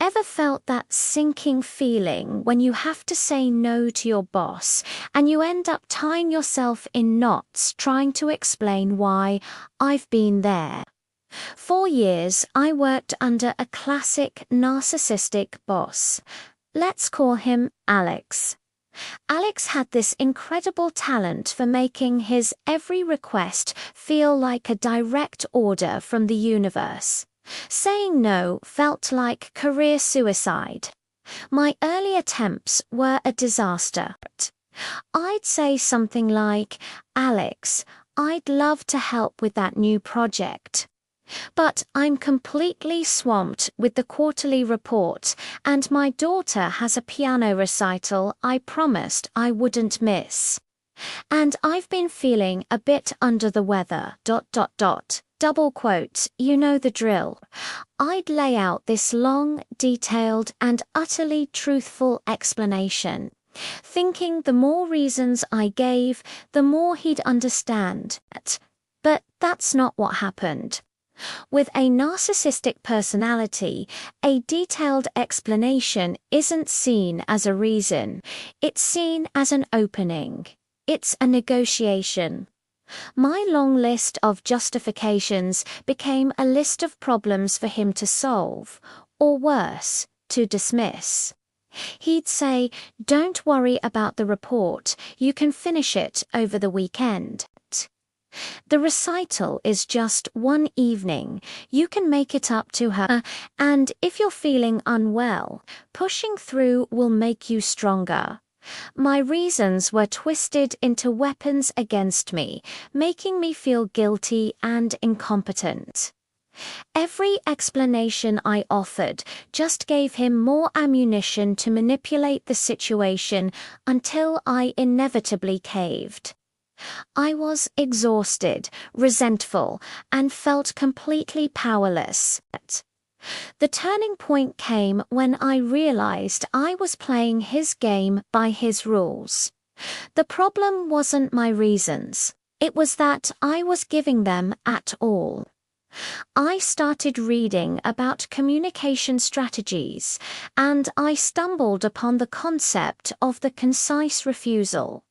Ever felt that sinking feeling when you have to say no to your boss and you end up tying yourself in knots trying to explain why? I've been there. For years, I worked under a classic narcissistic boss. Let's call him Alex. Alex had this incredible talent for making his every request feel like a direct order from the universe. Saying no felt like career suicide. My early attempts were a disaster. I'd say something like, "Alex, I'd love to help with that new project, but I'm completely swamped with the quarterly report, and my daughter has a piano recital I promised I wouldn't miss. And I've been feeling a bit under the weather, ... double quote, you know the drill." I'd lay out this long, detailed, and utterly truthful explanation, thinking the more reasons I gave, the more he'd understand. But that's not what happened. With a narcissistic personality, a detailed explanation isn't seen as a reason, it's seen as an opening. It's a negotiation. My long list of justifications became a list of problems for him to solve, or worse, to dismiss. He'd say, "Don't worry about the report, you can finish it over the weekend. The recital is just one evening, you can make it up to her, and if you're feeling unwell, pushing through will make you stronger." My reasons were twisted into weapons against me, making me feel guilty and incompetent. Every explanation I offered just gave him more ammunition to manipulate the situation until I inevitably caved. I was exhausted, resentful, and felt completely powerless. The turning point came when I realized I was playing his game by his rules. The problem wasn't my reasons, it was that I was giving them at all. I started reading about communication strategies, and I stumbled upon the concept of the concise refusal.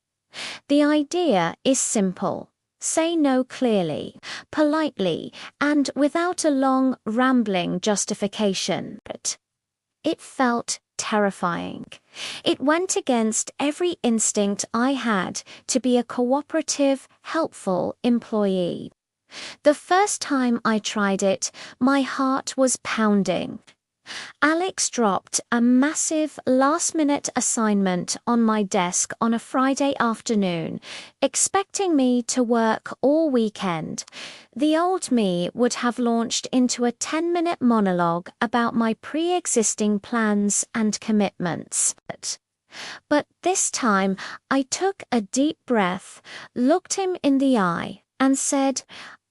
The idea is simple. Say no clearly, politely, and without a long, rambling justification. It felt terrifying. It went against every instinct I had to be a cooperative, helpful employee. The first time I tried it, my heart was pounding. Alex dropped a massive last-minute assignment on my desk on a Friday afternoon, expecting me to work all weekend. The old me would have launched into a 10-minute monologue about my pre-existing plans and commitments. But this time, I took a deep breath, looked him in the eye, and said,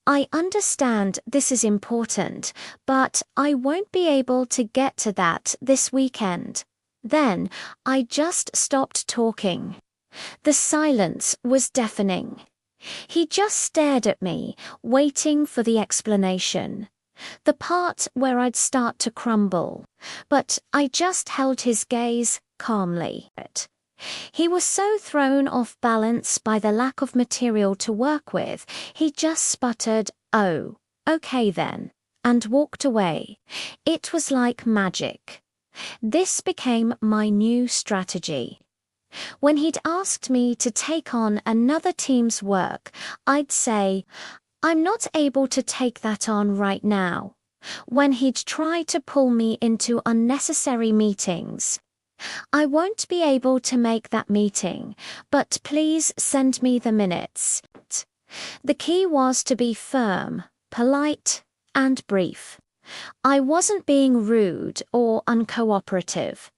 "I understand this is important, but I won't be able to get to that this weekend." Then I just stopped talking. The silence was deafening. He just stared at me, waiting for the explanation, the part where I'd start to crumble. But I just held his gaze calmly. He was so thrown off balance by the lack of material to work with, he just sputtered, "Oh, okay then," and walked away. It was like magic. This became my new strategy. When he'd asked me to take on another team's work, I'd say, "I'm not able to take that on right now." When he'd try to pull me into unnecessary meetings, "I won't be able to make that meeting, but please send me the minutes." The key was to be firm, polite, and brief. I wasn't being rude or uncooperative.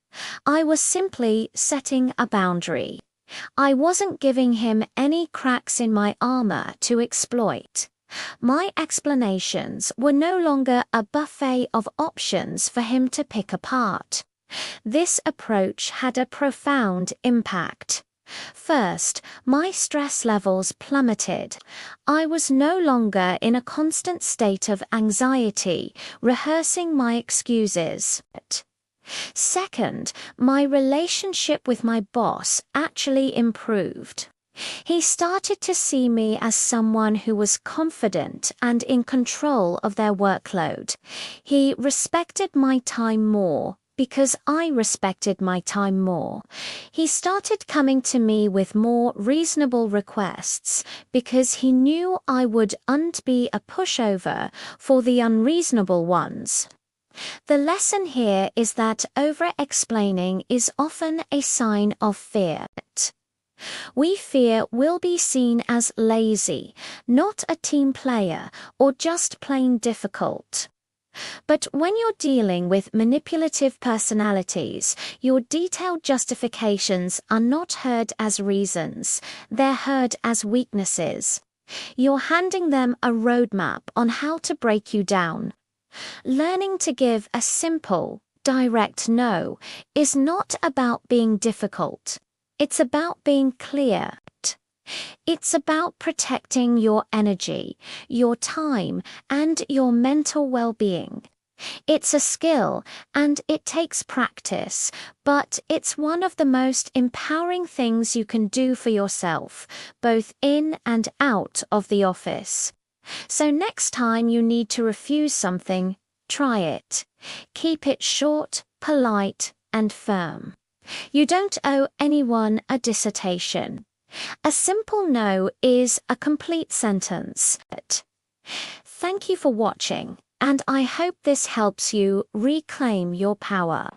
I was simply setting a boundary. I wasn't giving him any cracks in my armor to exploit. My explanations were no longer a buffet of options for him to pick apart. This approach had a profound impact. First, my stress levels plummeted. I was no longer in a constant state of anxiety, rehearsing my excuses. Second, my relationship with my boss actually improved. He started to see me as someone who was confident and in control of their workload. He respected my time more because I respected my time more. He started coming to me with more reasonable requests because he knew I wouldn't be a pushover for the unreasonable ones. The lesson here is that over-explaining is often a sign of fear. We fear we'll be seen as lazy, not a team player, or just plain difficult. But when you're dealing with manipulative personalities, your detailed justifications are not heard as reasons, they're heard as weaknesses. You're handing them a roadmap on how to break you down. Learning to give a simple, direct no is not about being difficult. It's about being clear. It's about protecting your energy, your time, and your mental well-being. It's a skill, and it takes practice, but it's one of the most empowering things you can do for yourself, both in and out of the office. So next time you need to refuse something, try it. Keep it short, polite, and firm. You don't owe anyone a dissertation. A simple no is a complete sentence. Thank you for watching, and I hope this helps you reclaim your power.